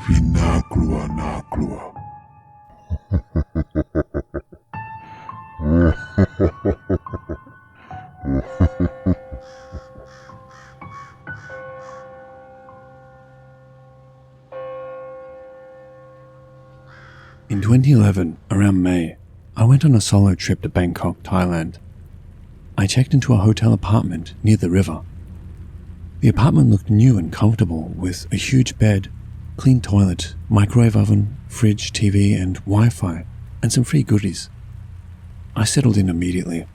ที่น่ากลัวIn 2011, around May, I went on a solo trip to Bangkok, Thailand. I checked into a hotel apartment near the river. The apartment looked new and comfortable with a huge bed, clean toilet, microwave oven, fridge, TV and Wi-Fi and some free goodies. I settled in immediately.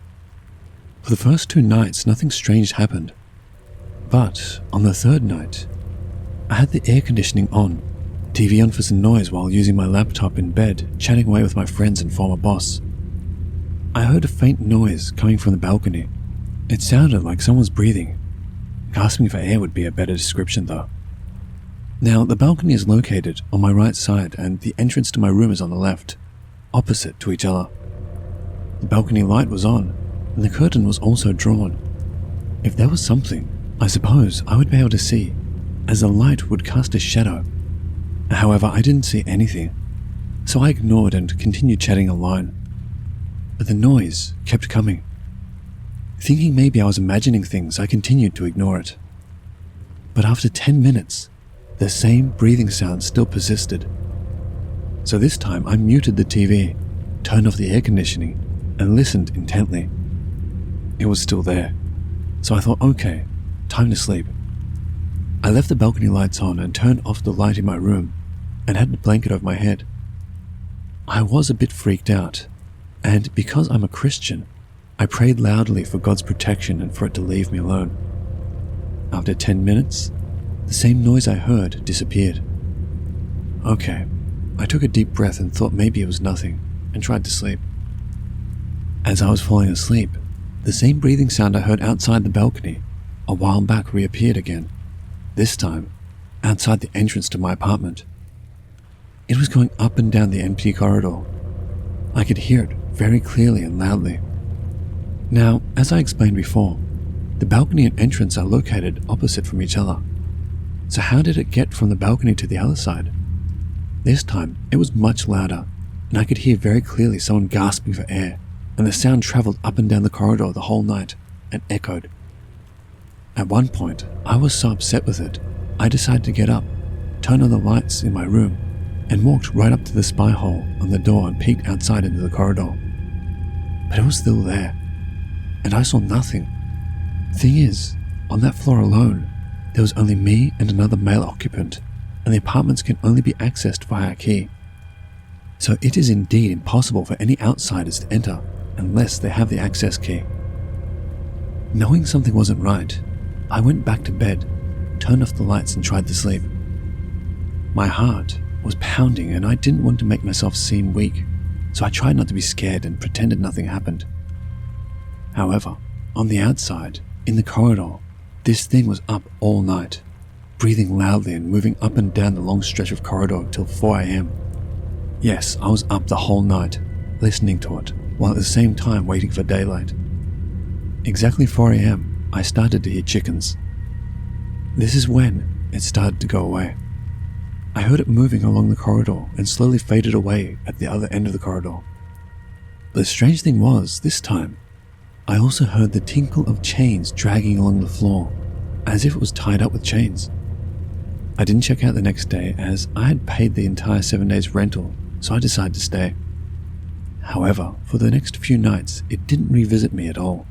For the first 2 nights, nothing strange happened. But on the 3rd night, I had the air conditioning on, TV on for some noise while using my laptop in bed, chatting away with my friends and former boss. I heard a faint noise coming from the balcony. It sounded like someone's breathing. Gasping for air would be a better description though. Now, the balcony is located on my right side and the entrance to my room is on the left, opposite to each other. The balcony light was on and the curtain was also drawn. If there was something, I suppose I would be able to see, as the light would cast a shadow. However, I didn't see anything, so I ignored and continued chatting alone. But the noise kept coming. Thinking maybe I was imagining things, I continued to ignore it. But after 10 minutes, the same breathing sound still persisted. So this time I muted the TV, turned off the air conditioning, and listened intently. It was still there, so I thought, okay, time to sleep. I left the balcony lights on and turned off the light in my room and had the blanket over my head. I was a bit freaked out, and because I'm a Christian, I prayed loudly for God's protection and for it to leave me alone. After 10 minutes, the same noise I heard disappeared. Okay, I took a deep breath and thought maybe it was nothing and tried to sleep. As I was falling asleep, the same breathing sound I heard outside the balcony a while back reappeared again, this time outside the entrance to my apartment. It was going up and down the empty corridor. I could hear it very clearly and loudly. Now, as I explained before, the balcony and entrance are located opposite from each other. So how did it get from the balcony to the other side? This time, it was much louder, and I could hear very clearly someone gasping for air, and the sound traveled up and down the corridor the whole night and echoed. At one point, I was so upset with it, I decided to get up, turn on the lights in my room, and walked right up to the spy hole on the door and peeked outside into the corridor. But it was still there, and I saw nothing. Thing is, on that floor alone, there was only me and another male occupant, and the apartments can only be accessed via a key. So it is indeed impossible for any outsiders to enter unless they have the access key. Knowing something wasn't right, I went back to bed, turned off the lights and tried to sleep. My heart was pounding and I didn't want to make myself seem weak, so I tried not to be scared and pretended nothing happened. However, on the outside, in the corridor, this thing was up all night, breathing loudly and moving up and down the long stretch of corridor till 4 a.m. Yes, I was up the whole night, listening to it, while at the same time waiting for daylight. Exactly 4 a.m, I started to hear chickens. This is when it started to go away. I heard it moving along the corridor and slowly faded away at the other end of the corridor. The strange thing was, this time, I also heard the tinkle of chains dragging along the floor, as if it was tied up with chains. I didn't check out the next day as I had paid the entire 7 days rental, so I decided to stay. However, for the next few nights, it didn't revisit me at all.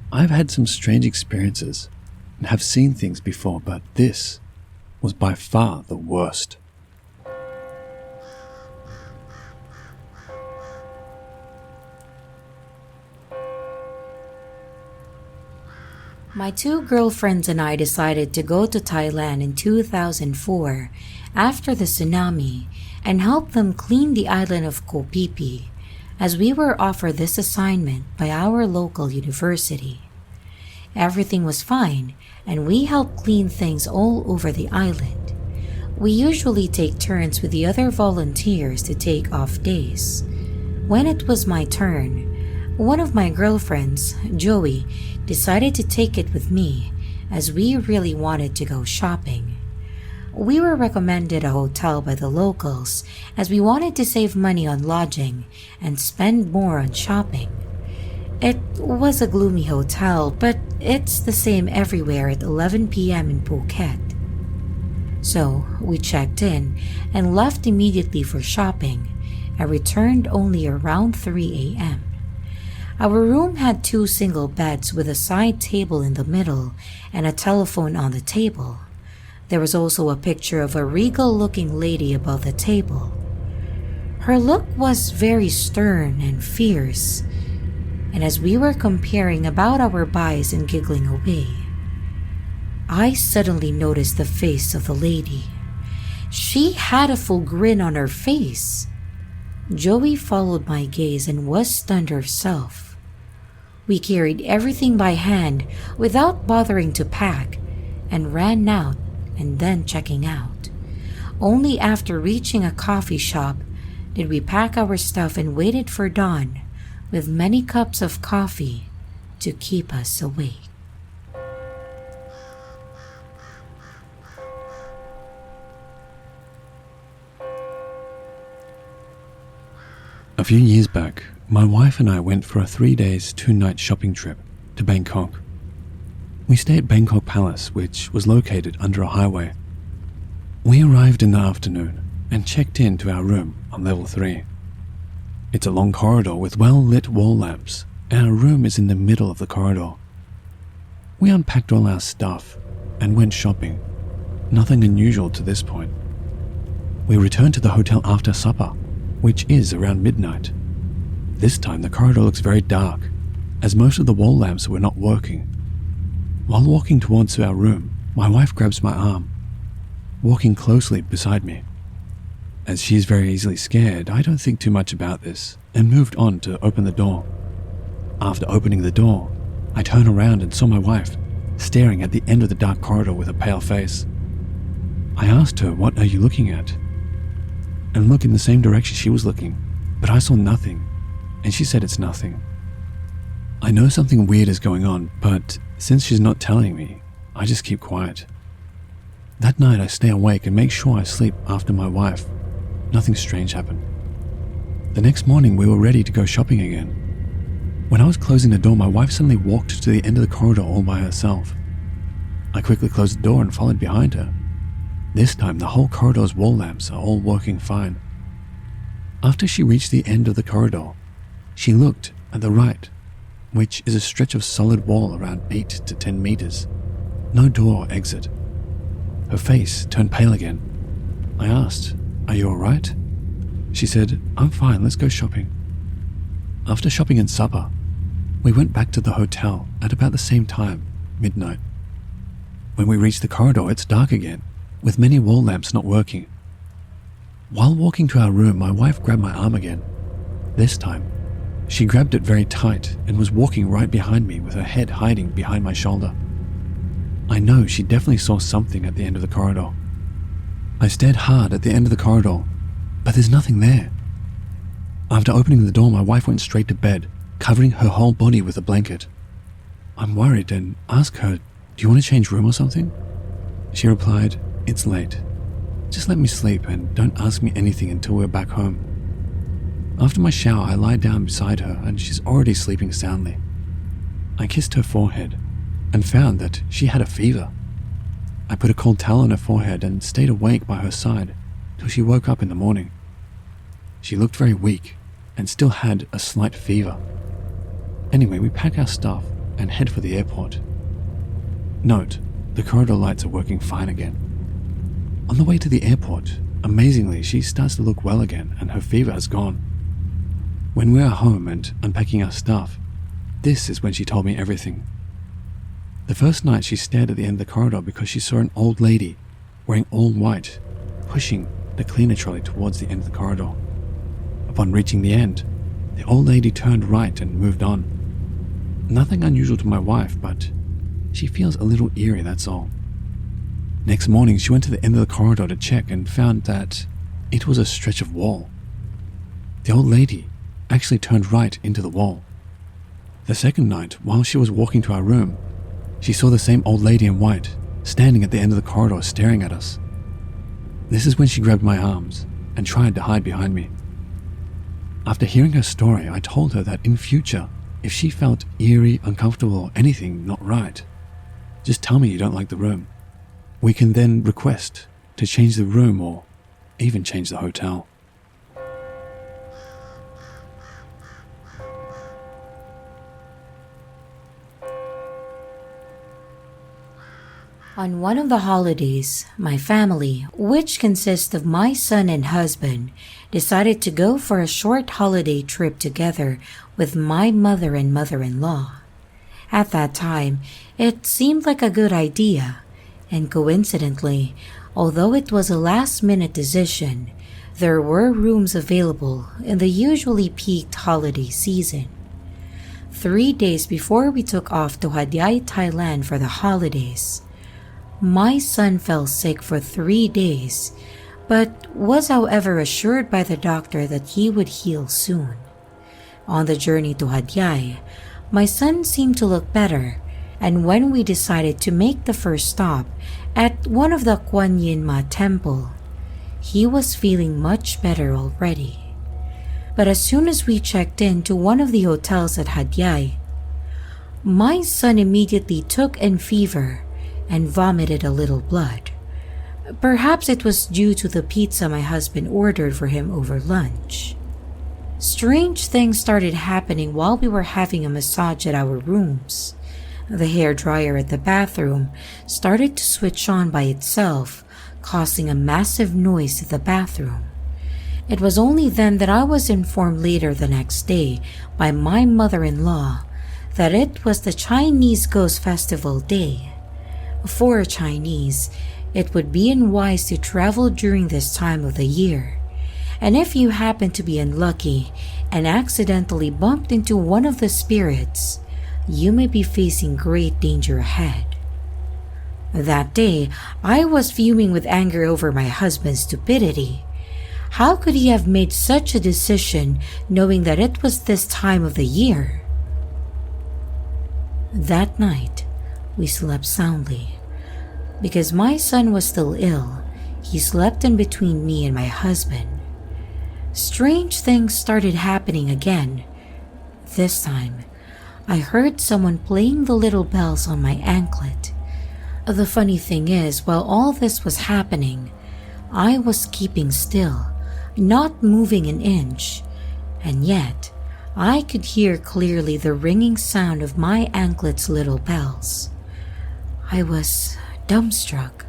I've had some strange experiences and have seen things before, but this was by far the worst. My 2 girlfriends and I decided to go to Thailand in 2004 after the tsunami and help them clean the island of Koh Phi Phi, as we were offered this assignment by our local university. Everything was fine and we helped clean things all over the island. We usually take turns with the other volunteers to take off days. When it was my turn, one of my girlfriends, Joey, decided to take it with me as we really wanted to go shopping. We were recommended a hotel by the locals as we wanted to save money on lodging and spend more on shopping. It was a gloomy hotel, but it's the same everywhere at 11 p.m. in Phuket. So we checked in and left immediately for shopping and returned only around 3 a.m. Our room had 2 single beds with a side table in the middle and a telephone on the table. There was also a picture of a regal-looking lady above the table. Her look was very stern and fierce, and as we were comparing about our buys and giggling away, I suddenly noticed the face of the lady. She had a full grin on her face. Joey followed my gaze and was stunned herself. We carried everything by hand without bothering to pack and ran out and then checking out. Only after reaching a coffee shop did we pack our stuff and waited for dawn with many cups of coffee to keep us awake. A few years back, my wife and I went for a 3-day, 2-night shopping trip to Bangkok. We stayed at Bangkok Palace, which was located under a highway. We arrived in the afternoon and checked in to our room on level 3. It's a long corridor with well-lit wall lamps, and our room is in the middle of the corridor. We unpacked all our stuff and went shopping. Nothing unusual to this point. We returned to the hotel after supper, which is around midnight. This time the corridor looks very dark, as most of the wall lamps were not working. While walking towards our room, my wife grabs my arm, walking closely beside me. As she is very easily scared, I don't think too much about this and moved on to open the door. After opening the door, I turn around and saw my wife staring at the end of the dark corridor with a pale face. I asked her, "What are you looking at?" and looked in the same direction she was looking, but I saw nothing, and she said it's nothing. I know something weird is going on, but since she's not telling me, I just keep quiet. That night I stay awake and make sure I sleep after my wife. Nothing strange happened. The next morning we were ready to go shopping again. When I was closing the door, my wife suddenly walked to the end of the corridor all by herself. I quickly closed the door and followed behind her. This time the whole corridor's wall lamps are all working fine. After she reached the end of the corridor, she looked at the right, which is a stretch of solid wall around 8 to 10 meters. No door or exit. Her face turned pale again. I asked, "Are you alright?" She said, "I'm fine, let's go shopping." After shopping and supper, we went back to the hotel at about the same time, midnight. When we reached the corridor, it's dark again, with many wall lamps not working. While walking to our room, my wife grabbed my arm again. This time, she grabbed it very tight and was walking right behind me with her head hiding behind my shoulder. I know she definitely saw something at the end of the corridor. I stared hard at the end of the corridor, but there's nothing there. After opening the door, my wife went straight to bed, covering her whole body with a blanket. I'm worried and asked her, "Do you want to change room or something?" She replied, "It's late. Just let me sleep and don't ask me anything until we're back home." After my shower, I lie down beside her and she's already sleeping soundly. I kissed her forehead and found that she had a fever. I put a cold towel on her forehead and stayed awake by her side till she woke up in the morning. She looked very weak and still had a slight fever. Anyway, we pack our stuff and head for the airport. Note, the corridor lights are working fine again. On the way to the airport, amazingly, she starts to look well again and her fever has gone. When we are home and unpacking our stuff, this is when she told me everything. The first night she stared at the end of the corridor because she saw an old lady wearing all white, pushing the cleaner trolley towards the end of the corridor. Upon reaching the end, the old lady turned right and moved on. Nothing unusual to my wife, but she feels a little eerie, that's all. Next morning, she went to the end of the corridor to check and found that it was a stretch of wall. The old lady actually turned right into the wall. The second night, while she was walking to our room, she saw the same old lady in white standing at the end of the corridor staring at us. This is when she grabbed my arms and tried to hide behind me. After hearing her story, I told her that in future, if she felt eerie, uncomfortable, or anything not right, just tell me you don't like the room. We can then request to change the room or even change the hotel. On one of the holidays, my family, which consists of my son and husband, decided to go for a short holiday trip together with my mother and mother-in-law. At that time, it seemed like a good idea, and coincidentally, although it was a last-minute decision, there were rooms available in the usually peaked holiday season. 3 days before we took off to Haadyai, Thailand for the holidays, my son fell sick for 3 days, but was however assured by the doctor that he would heal soon. On the journey to Haadyai, my son seemed to look better, and when we decided to make the first stop at one of the Kwan Yin Ma temple, he was feeling much better already. But as soon as we checked in to one of the hotels at Haadyai, my son immediately took a fever and vomited a little blood. Perhaps it was due to the pizza my husband ordered for him over lunch. Strange things started happening while we were having a massage at our rooms. The hair dryer at the bathroom started to switch on by itself, causing a massive noise in the bathroom. It was only then that I was informed later the next day by my mother-in-law that it was the Chinese Ghost Festival day. For a Chinese, it would be unwise to travel during this time of the year, and if you happen to be unlucky and accidentally bumped into one of the spirits, you may be facing great danger ahead. That day, I was fuming with anger over my husband's stupidity. How could he have made such a decision knowing that it was this time of the year? That night, we slept soundly. Because my son was still ill, he slept in between me and my husband. Strange things started happening again. This time, I heard someone playing the little bells on my anklet. The funny thing is, while all this was happening, I was keeping still, not moving an inch, and yet I could hear clearly the ringing sound of my anklet's little bells. I was dumbstruck.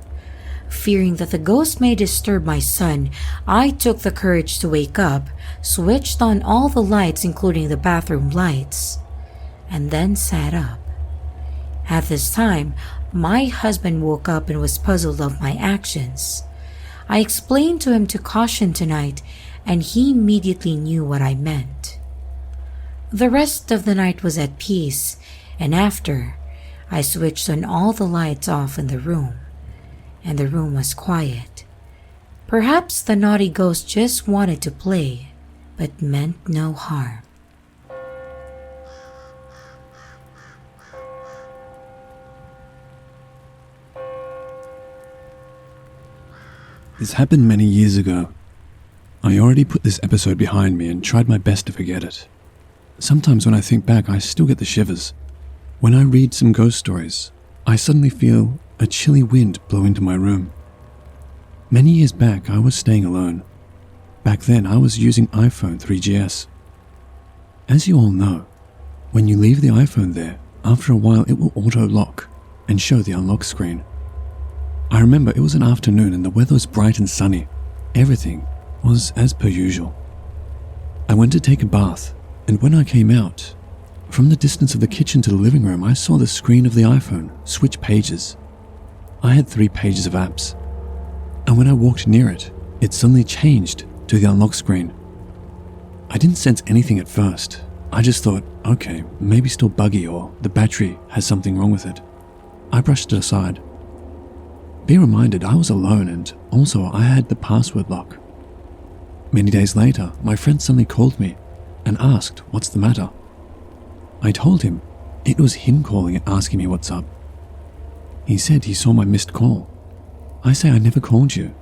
Fearing that the ghost may disturb my son, I took the courage to wake up, switched on all the lights including the bathroom lights, and then sat up. At this time, my husband woke up and was puzzled of my actions. I explained to him to caution tonight, and he immediately knew what I meant. The rest of the night was at peace, and after, I switched on all the lights off in the room, and the room was quiet. Perhaps the naughty ghost just wanted to play, but meant no harm. This happened many years ago. I already put this episode behind me and tried my best to forget it. Sometimes when I think back, I still get the shivers. When I read some ghost stories, I suddenly feel a chilly wind blow into my room. Many years back, I was staying alone. Back then, I was using iPhone 3GS. As you all know, when you leave the iPhone there, after a while it will auto-lock and show the unlock screen. I remember it was an afternoon and the weather was bright and sunny. Everything was as per usual. I went to take a bath, and when I came out, from the distance of the kitchen to the living room, I saw the screen of the iPhone switch pages. I had 3 pages of apps, and when I walked near it, it suddenly changed to the unlock screen. I didn't sense anything at first. I just thought, okay, maybe still buggy or the battery has something wrong with it. I brushed it aside. Be reminded, I was alone and also I had the password lock. Many days later, my friend suddenly called me and asked what's the matter. I told him it was him calling and asking me what's up. He said he saw my missed call. I say I never called you.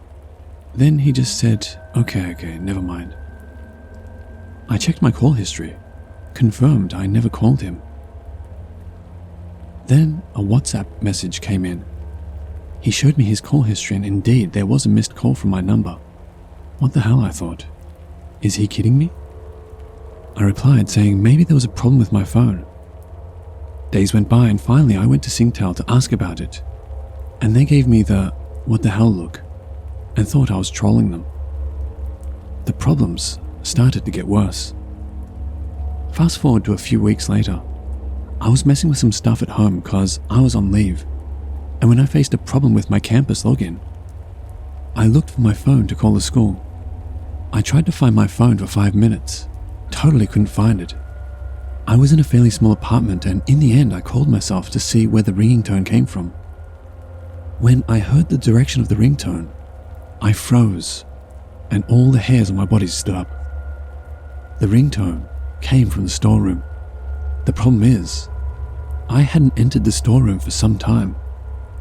Then he just said, okay, never mind. I checked my call history, confirmed I never called him. Then a WhatsApp message came in. He showed me his call history and indeed there was a missed call from my number. What the hell, I thought. Is he kidding me? I replied saying maybe there was a problem with my phone. Days went by and finally I went to Singtel to ask about it. And they gave me the what the hell look and thought I was trolling them. The problems started to get worse. Fast forward to a few weeks later. I was messing with some stuff at home because I was on leave. And when I faced a problem with my campus login, I looked for my phone to call the school. I tried to find my phone for 5 minutes. Totally couldn't find it. I was in a fairly small apartment and in the end I called myself to see where the ringing tone came from. When I heard the direction of the ringtone, I froze and all the hairs on my body stood up. The ringtone came from the storeroom. The problem is, I hadn't entered the storeroom for some time.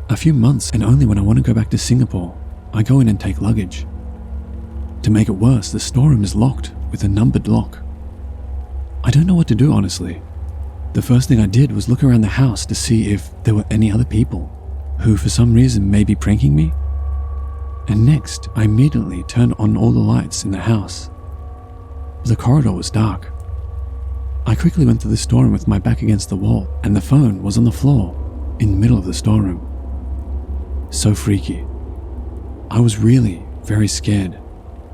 A few months, and only when I want to go back to Singapore, I go in and take luggage. To make it worse, the storeroom is locked with a numbered lock. I don't know what to do, honestly. The first thing I did was look around the house to see if there were any other people who for some reason may be pranking me. And next, I immediately turned on all the lights in the house. The corridor was dark. I quickly went to the storeroom with my back against the wall, and the phone was on the floor in the middle of the storeroom. So freaky. I was really very scared.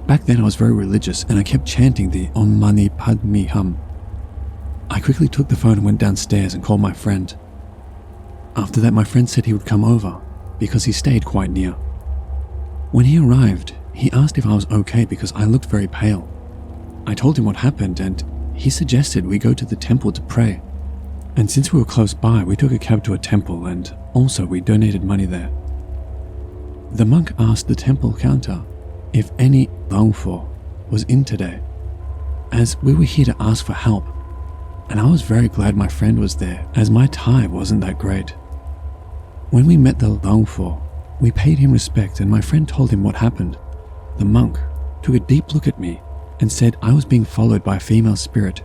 Back then I was very religious and I kept chanting the Om Mani Padme Hum. I quickly took the phone and went downstairs and called my friend. After that my friend said he would come over because he stayed quite near. When he arrived, he asked if I was okay because I looked very pale. I told him what happened and he suggested we go to the temple to pray. And since we were close by, we took a cab to a temple and also we donated money there. The monk asked the temple counter if any Langfo was in today, as we were here to ask for help, and I was very glad my friend was there as my Thai wasn't that great. When we met the Langfo, we paid him respect and my friend told him what happened. The monk took a deep look at me and said I was being followed by a female spirit,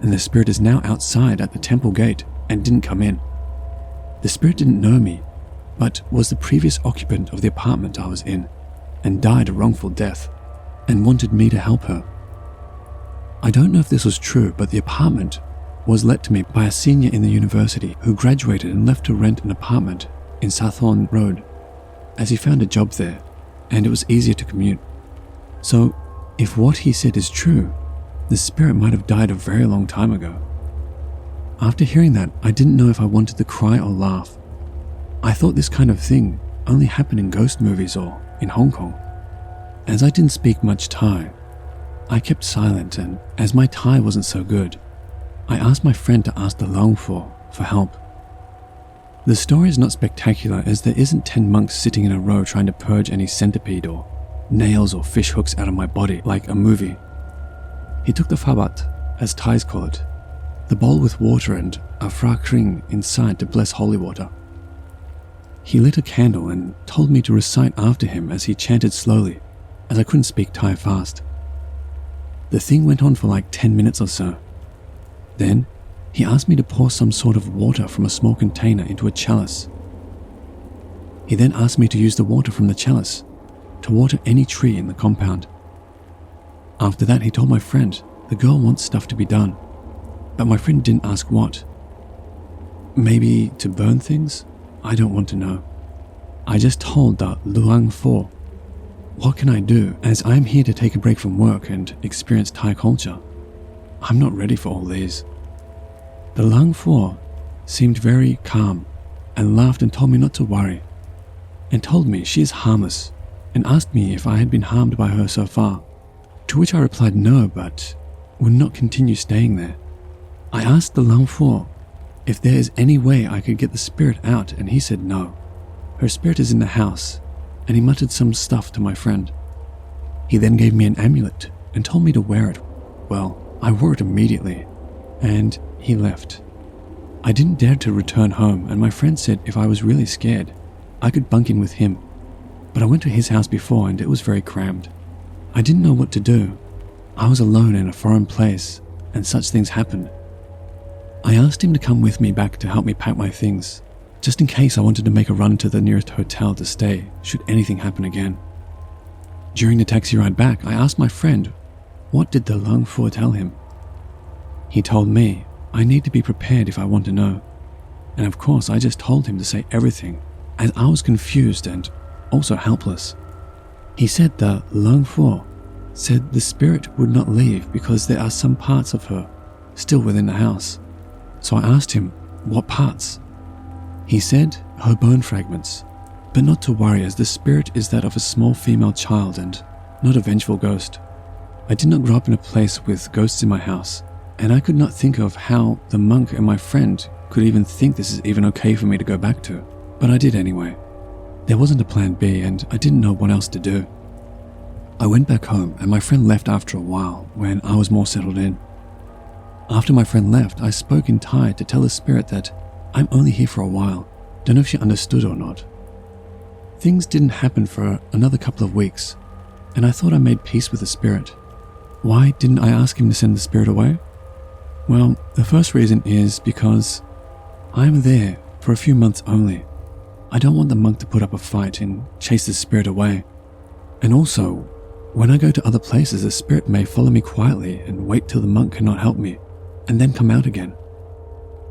and the spirit is now outside at the temple gate and didn't come in. The spirit didn't know me, but was the previous occupant of the apartment I was in, and died a wrongful death, and wanted me to help her. I don't know if this was true, but the apartment was let to me by a senior in the university who graduated and left to rent an apartment in Sathorn Road, as he found a job there, and it was easier to commute. So, if what he said is true, the spirit might have died a very long time ago. After hearing that, I didn't know if I wanted to cry or laugh. I thought this kind of thing only happened in ghost movies or in Hong Kong. As I didn't speak much Thai, I kept silent, and as my Thai wasn't so good, I asked my friend to ask the Langfo for help. The story is not spectacular as there isn't 10 monks sitting in a row trying to purge any centipede or nails or fish hooks out of my body like a movie. He took the phabat, as Thais call it, the bowl with water and a phra kring inside to bless holy water. He lit a candle and told me to recite after him as he chanted slowly, as I couldn't speak Thai fast. The thing went on for like 10 minutes or so. Then, he asked me to pour some sort of water from a small container into a chalice. He then asked me to use the water from the chalice to water any tree in the compound. After that, he told my friend the girl wants stuff to be done, but my friend didn't ask what. Maybe to burn things? I don't want to know. I just told the Luang Fo, what can I do as I'm here to take a break from work and experience Thai culture? I'm not ready for all these. The Luang Fo seemed very calm and laughed and told me not to worry, and told me she is harmless and asked me if I had been harmed by her so far, to which I replied no, but would not continue staying there. I asked the Luang Fo if there is any way I could get the spirit out, and he said no. Her spirit is in the house, and he muttered some stuff to my friend. He then gave me an amulet and told me to wear it. Well, I wore it immediately, and he left. I didn't dare to return home, and my friend said if I was really scared, I could bunk in with him, but I went to his house before and it was very crammed. I didn't know what to do. I was alone in a foreign place, and such things happened. I asked him to come with me back to help me pack my things, just in case I wanted to make a run to the nearest hotel to stay should anything happen again. During the taxi ride back, I asked my friend, what did the Lang Fu tell him? He told me I need to be prepared if I want to know, and of course I just told him to say everything, as I was confused and also helpless. He said the Lang Fu said the spirit would not leave because there are some parts of her still within the house. So I asked him, what parts? He said her bone fragments, but not to worry as the spirit is that of a small female child and not a vengeful ghost. I did not grow up in a place with ghosts in my house, and I could not think of how the monk and my friend could even think this is even okay for me to go back to, but I did anyway. There wasn't a plan B and I didn't know what else to do. I went back home and my friend left after a while when I was more settled in. After my friend left, I spoke in Thai to tell the spirit that I'm only here for a while. Don't know if she understood or not. Things didn't happen for another couple of weeks, and I thought I made peace with the spirit. Why didn't I ask him to send the spirit away? Well, the first reason is because I'm there for a few months only. I don't want the monk to put up a fight and chase the spirit away. And also, when I go to other places, the spirit may follow me quietly and wait till the monk cannot help me, and then come out again.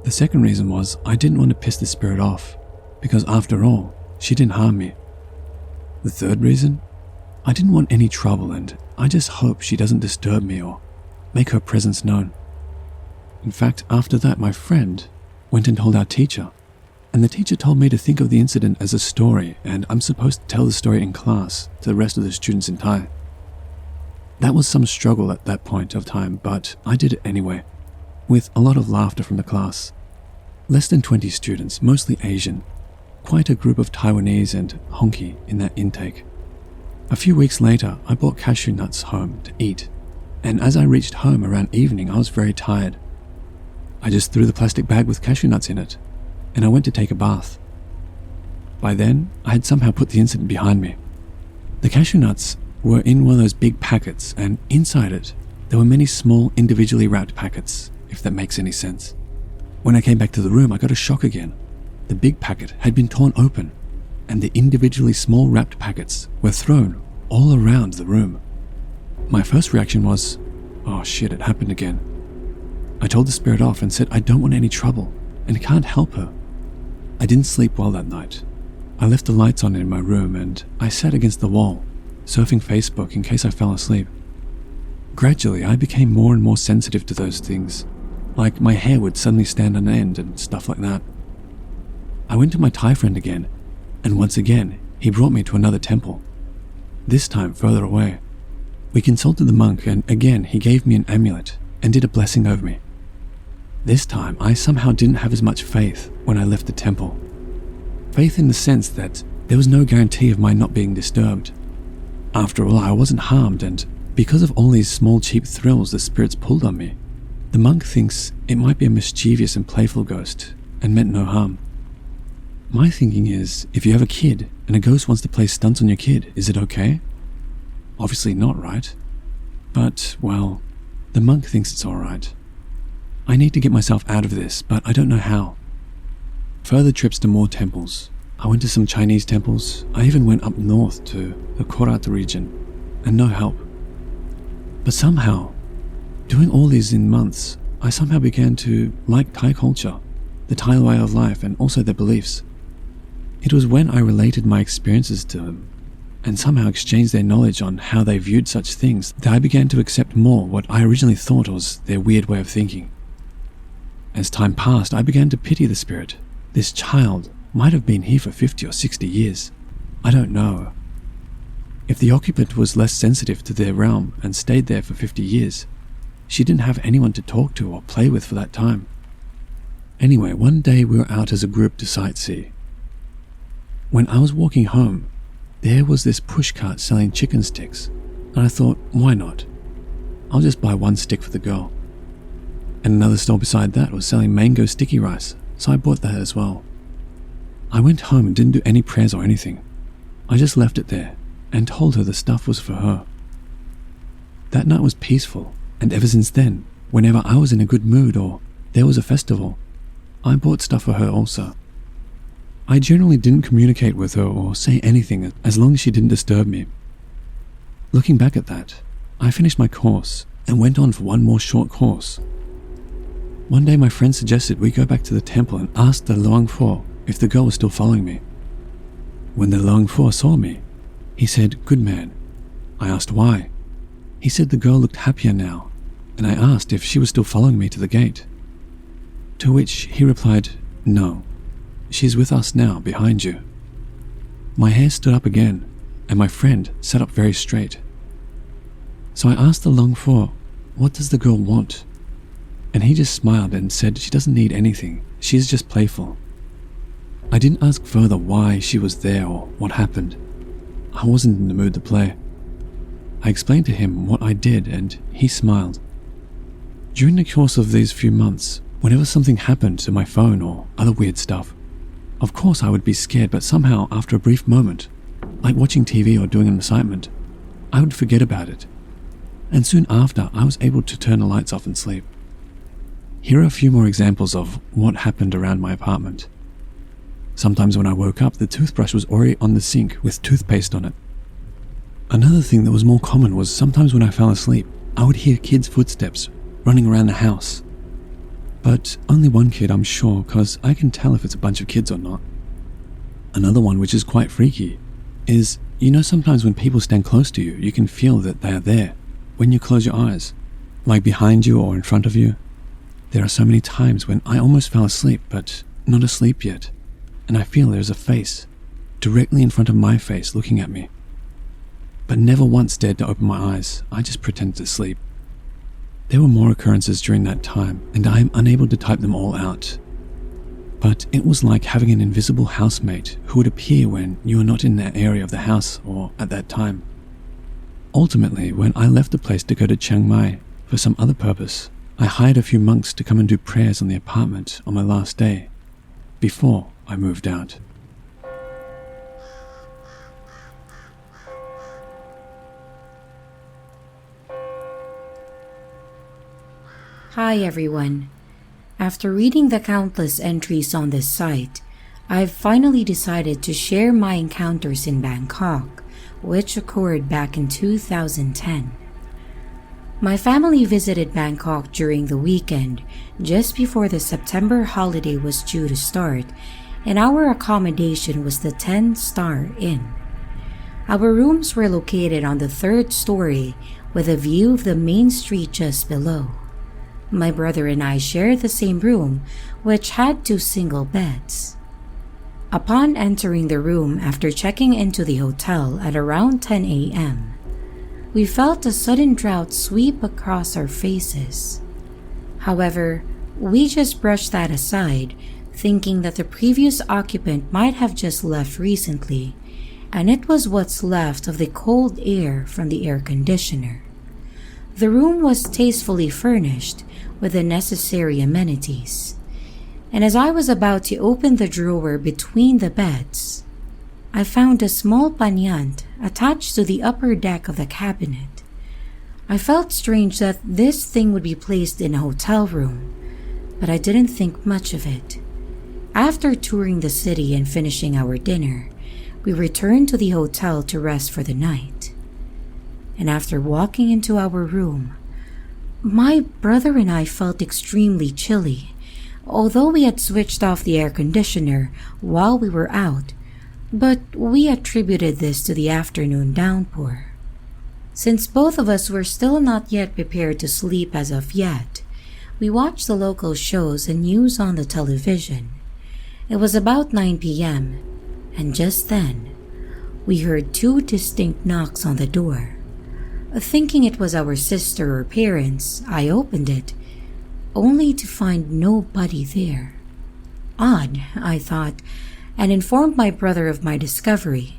The second reason was I didn't want to piss the spirit off, because after all, she didn't harm me. The third reason? I didn't want any trouble and I just hope she doesn't disturb me or make her presence known. In fact, after that, my friend went and told our teacher, and the teacher told me to think of the incident as a story, and I'm supposed to tell the story in class to the rest of the students in Thai. That was some struggle at that point of time, but I did it anyway, with a lot of laughter from the class. Less than 20 students, mostly Asian, quite a group of Taiwanese and Honky in that intake. A few weeks later, I bought cashew nuts home to eat, and as I reached home around evening, I was very tired. I just threw the plastic bag with cashew nuts in it, and I went to take a bath. By then, I had somehow put the incident behind me. The cashew nuts were in one of those big packets, and inside it, there were many small individually wrapped packets, if that makes any sense. When I came back to the room, I got a shock again. The big packet had been torn open, and the individually small wrapped packets were thrown all around the room. My first reaction was, oh shit, it happened again. I told the spirit off and said I don't want any trouble and can't help her. I didn't sleep well that night. I left the lights on in my room and I sat against the wall, surfing Facebook in case I fell asleep. Gradually, I became more and more sensitive to those things, like my hair would suddenly stand on end and stuff like that. I went to my Thai friend again, and once again, he brought me to another temple, this time further away. We consulted the monk and again he gave me an amulet and did a blessing over me. This time, I somehow didn't have as much faith when I left the temple. Faith in the sense that there was no guarantee of my not being disturbed. After all, I wasn't harmed, and because of all these small cheap thrills the spirits pulled on me, the monk thinks it might be a mischievous and playful ghost and meant no harm. My thinking is, if you have a kid and a ghost wants to play stunts on your kid, is it okay? Obviously not, right? But, well, the monk thinks it's alright. I need to get myself out of this, but I don't know how. Further trips to more temples. I went to some Chinese temples. I even went up north to the Korat region, and no help. But somehow, doing all these in months, I somehow began to like Thai culture, the Thai way of life, and also their beliefs. It was when I related my experiences to them, and somehow exchanged their knowledge on how they viewed such things, that I began to accept more what I originally thought was their weird way of thinking. As time passed, I began to pity the spirit. This child might have been here for 50 or 60 years. I don't know. If the occupant was less sensitive to their realm and stayed there for 50 years, she didn't have anyone to talk to or play with for that time. Anyway, one day we were out as a group to sightsee. When I was walking home, there was this pushcart selling chicken sticks, and I thought, why not? I'll just buy one stick for the girl. And another stall beside that was selling mango sticky rice, so I bought that as well. I went home and didn't do any prayers or anything. I just left it there and told her the stuff was for her. That night was peaceful, and ever since then, whenever I was in a good mood or there was a festival, I bought stuff for her also. I generally didn't communicate with her or say anything as long as she didn't disturb me. Looking back at that, I finished my course and went on for one more short course. One day my friend suggested we go back to the temple and ask the Luangpho if the girl was still following me. When the Luangpho saw me, he said, "Good man." I asked why. He said the girl looked happier now, and I asked if she was still following me to the gate. To which he replied, "No, she's with us now, behind you." My hair stood up again, and my friend sat up very straight. So I asked the Luangpho, "What does the girl want?" And he just smiled and said she doesn't need anything, she's just playful. I didn't ask further why she was there or what happened. I wasn't in the mood to play. I explained to him what I did and he smiled. During the course of these few months, whenever something happened to my phone or other weird stuff, of course I would be scared, but somehow after a brief moment, like watching TV or doing an assignment, I would forget about it. And soon after, I was able to turn the lights off and sleep. Here are a few more examples of what happened around my apartment. Sometimes when I woke up, the toothbrush was already on the sink with toothpaste on it. Another thing that was more common was sometimes when I fell asleep, I would hear kids' footsteps running around the house. But only one kid, I'm sure, because I can tell if it's a bunch of kids or not. Another one, which is quite freaky, is, sometimes when people stand close to you, you can feel that they are there when you close your eyes, like behind you or in front of you. There are so many times when I almost fell asleep, but not asleep yet, and I feel there's a face directly in front of my face looking at me. But never once dared to open my eyes, I just pretended to sleep. There were more occurrences during that time, and I am unable to type them all out. But it was like having an invisible housemate who would appear when you are not in that area of the house or at that time. Ultimately, when I left the place to go to Chiang Mai for some other purpose, I hired a few monks to come and do prayers on the apartment on my last day, before I moved out. Hi everyone. After reading the countless entries on this site, I've finally decided to share my encounters in Bangkok, which occurred back in 2010. My family visited Bangkok during the weekend, just before the September holiday was due to start, and our accommodation was the 10-star Inn. Our rooms were located on the 3rd story with a view of the main street just below. My brother and I shared the same room, which had 2 single beds. Upon entering the room after checking into the hotel at around 10 a.m., we felt a sudden drought sweep across our faces. However, we just brushed that aside, thinking that the previous occupant might have just left recently, and it was what's left of the cold air from the air conditioner. The room was tastefully furnished with the necessary amenities, and as I was about to open the drawer between the beds, I found a small panyant attached to the upper deck of the cabinet. I felt strange that this thing would be placed in a hotel room, but I didn't think much of it. After touring the city and finishing our dinner, we returned to the hotel to rest for the night. And after walking into our room, my brother and I felt extremely chilly, although we had switched off the air conditioner while we were out, but we attributed this to the afternoon downpour. Since both of us were still not yet prepared to sleep as of yet, we watched the local shows and news on the television. It was about 9 p.m., and just then, we heard 2 distinct knocks on the door. Thinking it was our sister or parents, I opened it, only to find nobody there. Odd, I thought, and informed my brother of my discovery,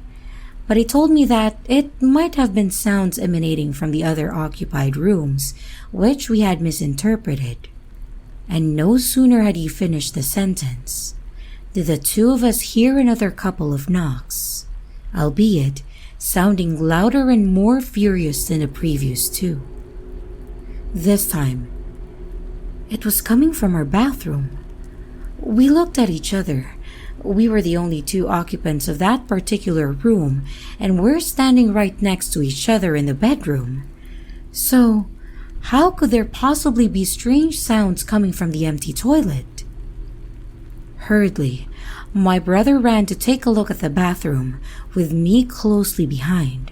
but he told me that it might have been sounds emanating from the other occupied rooms, which we had misinterpreted. And no sooner had he finished the sentence, did the 2 of us hear another couple of knocks. albeit sounding louder and more furious than the previous two. This time, it was coming from our bathroom. We looked at each other. We were the only two occupants of that particular room, and we're standing right next to each other in the bedroom. So, how could there possibly be strange sounds coming from the empty toilet? Hurriedly, my brother ran to take a look at the bathroom, with me closely behind,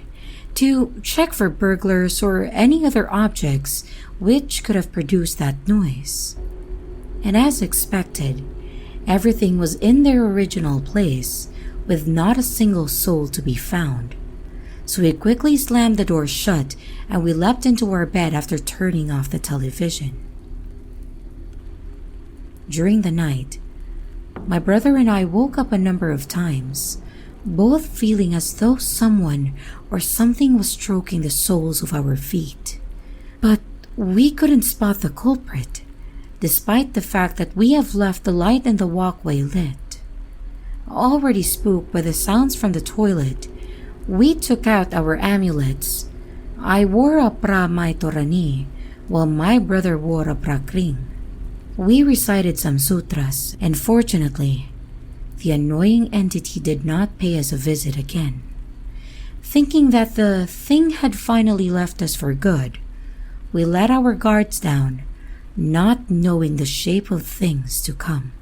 to check for burglars or any other objects which could have produced that noise. And as expected, everything was in their original place, with not a single soul to be found. So we quickly slammed the door shut and we leapt into our bed after turning off the television. During the night, my brother and I woke up a number of times, both feeling as though someone or something was stroking the soles of our feet. But we couldn't spot the culprit, despite the fact that we have left the light in the walkway lit. Already spooked by the sounds from the toilet, we took out our amulets. I wore a pra mai torani, while my brother wore a prakring. We recited some sutras, and fortunately, the annoying entity did not pay us a visit again. Thinking that the thing had finally left us for good, we let our guards down, not knowing the shape of things to come.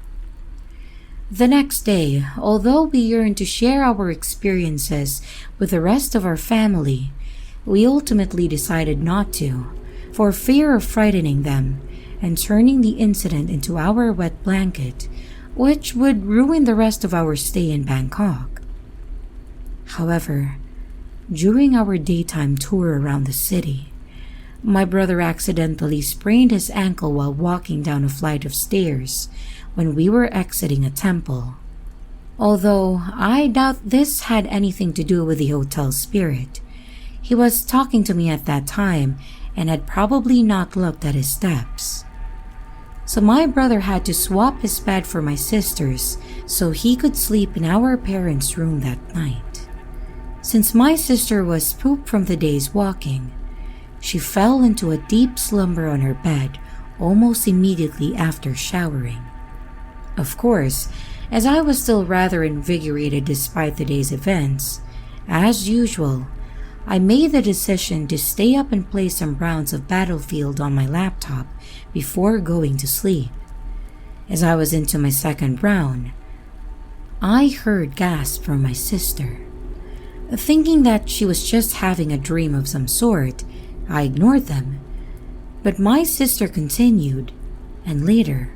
The next day, although we yearned to share our experiences with the rest of our family, we ultimately decided not to, for fear of frightening them and turning the incident into our wet blanket, which would ruin the rest of our stay in Bangkok. However, during our daytime tour around the city, my brother accidentally sprained his ankle while walking down a flight of stairs when we were exiting a temple. Although I doubt this had anything to do with the hotel spirit, he was talking to me at that time and had probably not looked at his steps. So my brother had to swap his bed for my sister's so he could sleep in our parents' room that night. Since my sister was pooped from the day's walking, she fell into a deep slumber on her bed almost immediately after showering. Of course, as I was still rather invigorated despite the day's events, as usual, I made the decision to stay up and play some rounds of Battlefield on my laptop before going to sleep. As I was into my second round, I heard gasps from my sister. Thinking that she was just having a dream of some sort, I ignored them. But my sister continued, and later,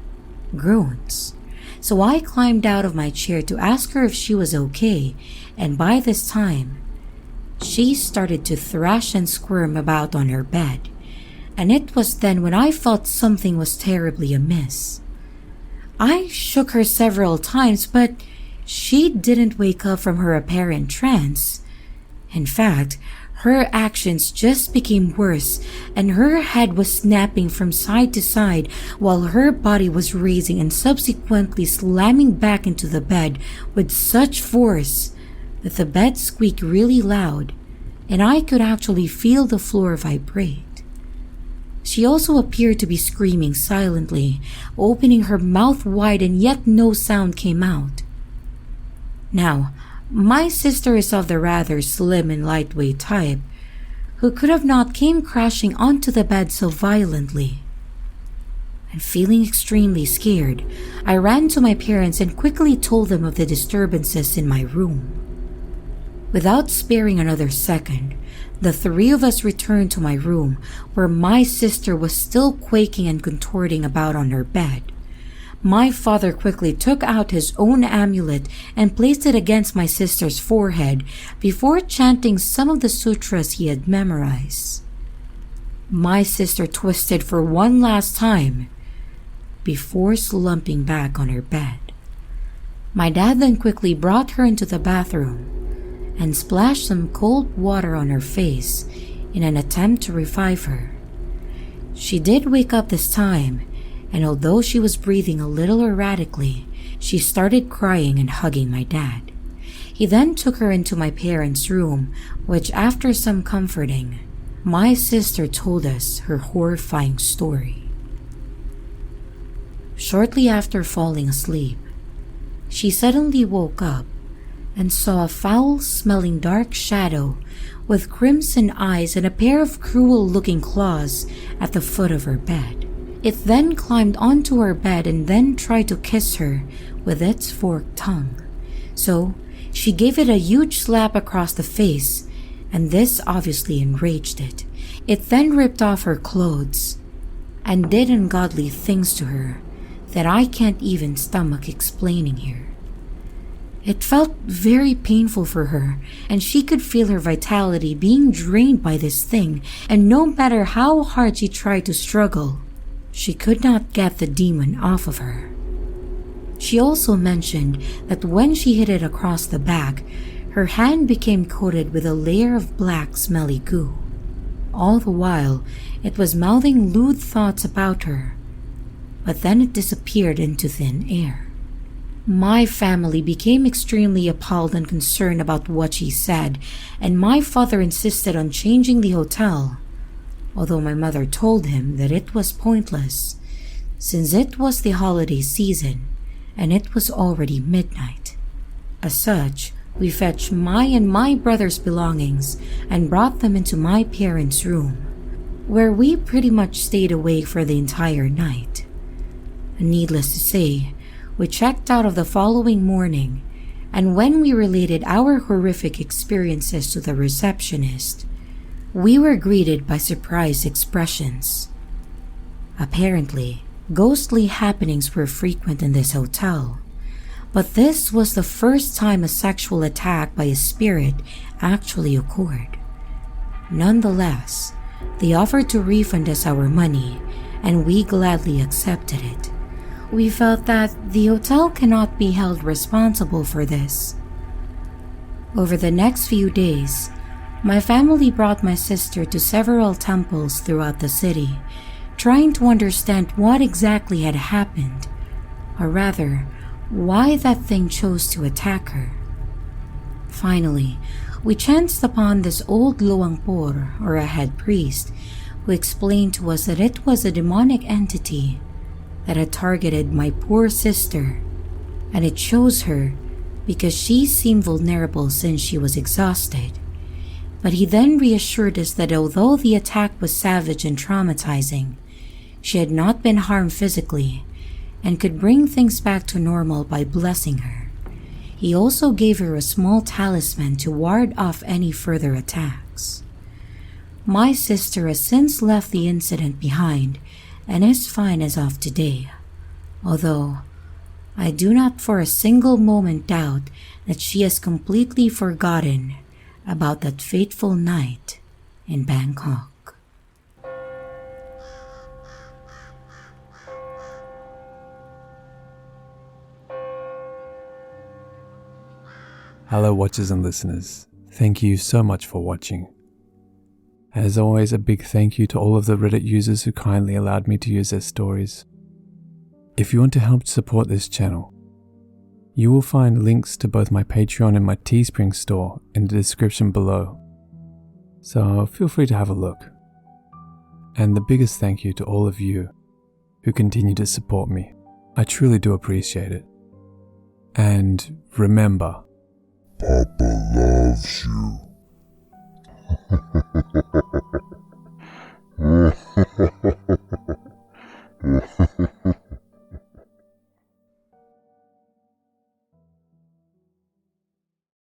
groans. So I climbed out of my chair to ask her if she was okay, and by this time, she started to thrash and squirm about on her bed, and it was then when I felt something was terribly amiss. I shook her several times, but she didn't wake up from her apparent trance. In fact, her actions just became worse, and her head was snapping from side to side while her body was raising and subsequently slamming back into the bed with such force that the bed squeaked really loud, and I could actually feel the floor vibrate. She also appeared to be screaming silently, opening her mouth wide, and yet no sound came out. Now, my sister is of the rather slim and lightweight type, who could have not came crashing onto the bed so violently. And feeling extremely scared, I ran to my parents and quickly told them of the disturbances in my room. Without sparing another second, the three of us returned to my room, where my sister was still quaking and contorting about on her bed. My father quickly took out his own amulet and placed it against my sister's forehead before chanting some of the sutras he had memorized. My sister twisted for one last time before slumping back on her bed. My dad then quickly brought her into the bathroom and splashed some cold water on her face in an attempt to revive her. She did wake up this time, and although she was breathing a little erratically, she started crying and hugging my dad. He then took her into my parents' room, which after some comforting, my sister told us her horrifying story. Shortly after falling asleep, she suddenly woke up and saw a foul-smelling dark shadow with crimson eyes and a pair of cruel-looking claws at the foot of her bed. It then climbed onto her bed and then tried to kiss her with its forked tongue. So she gave it a huge slap across the face, and this obviously enraged it. It then ripped off her clothes and did ungodly things to her that I can't even stomach explaining here. It felt very painful for her, and she could feel her vitality being drained by this thing, and no matter how hard she tried to struggle, she could not get the demon off of her. She also mentioned that when she hit it across the back, her hand became coated with a layer of black smelly goo. All the while, it was mouthing lewd thoughts about her, but then it disappeared into thin air. My family became extremely appalled and concerned about what she said, and my father insisted on changing the hotel, although my mother told him that it was pointless, since it was the holiday season and it was already midnight. As such, we fetched my and my brother's belongings and brought them into my parents' room, where we pretty much stayed awake for the entire night. And needless to say, we checked out of the following morning, and when we related our horrific experiences to the receptionist, we were greeted by surprised expressions. Apparently, ghostly happenings were frequent in this hotel, but this was the first time a sexual attack by a spirit actually occurred. Nonetheless, they offered to refund us our money, and we gladly accepted it. We felt that the hotel cannot be held responsible for this. Over the next few days, my family brought my sister to several temples throughout the city, trying to understand what exactly had happened, or rather, why that thing chose to attack her. Finally, we chanced upon this old luangpor, or a head priest, who explained to us that it was a demonic entity that had targeted my poor sister, and it chose her because she seemed vulnerable since she was exhausted. But he then reassured us that although the attack was savage and traumatizing, she had not been harmed physically and could bring things back to normal by blessing her. He also gave her a small talisman to ward off any further attacks. My sister has since left the incident behind and is fine as of today, although I do not for a single moment doubt that she has completely forgotten about that fateful night in Bangkok. Hello watchers and listeners, thank you so much for watching. As always, a big thank you to all of the Reddit users who kindly allowed me to use their stories. If you want to help support this channel, you will find links to both my Patreon and my Teespring store in the description below, so feel free to have a look. And the biggest thank you to all of you who continue to support me. I truly do appreciate it. And remember, Papa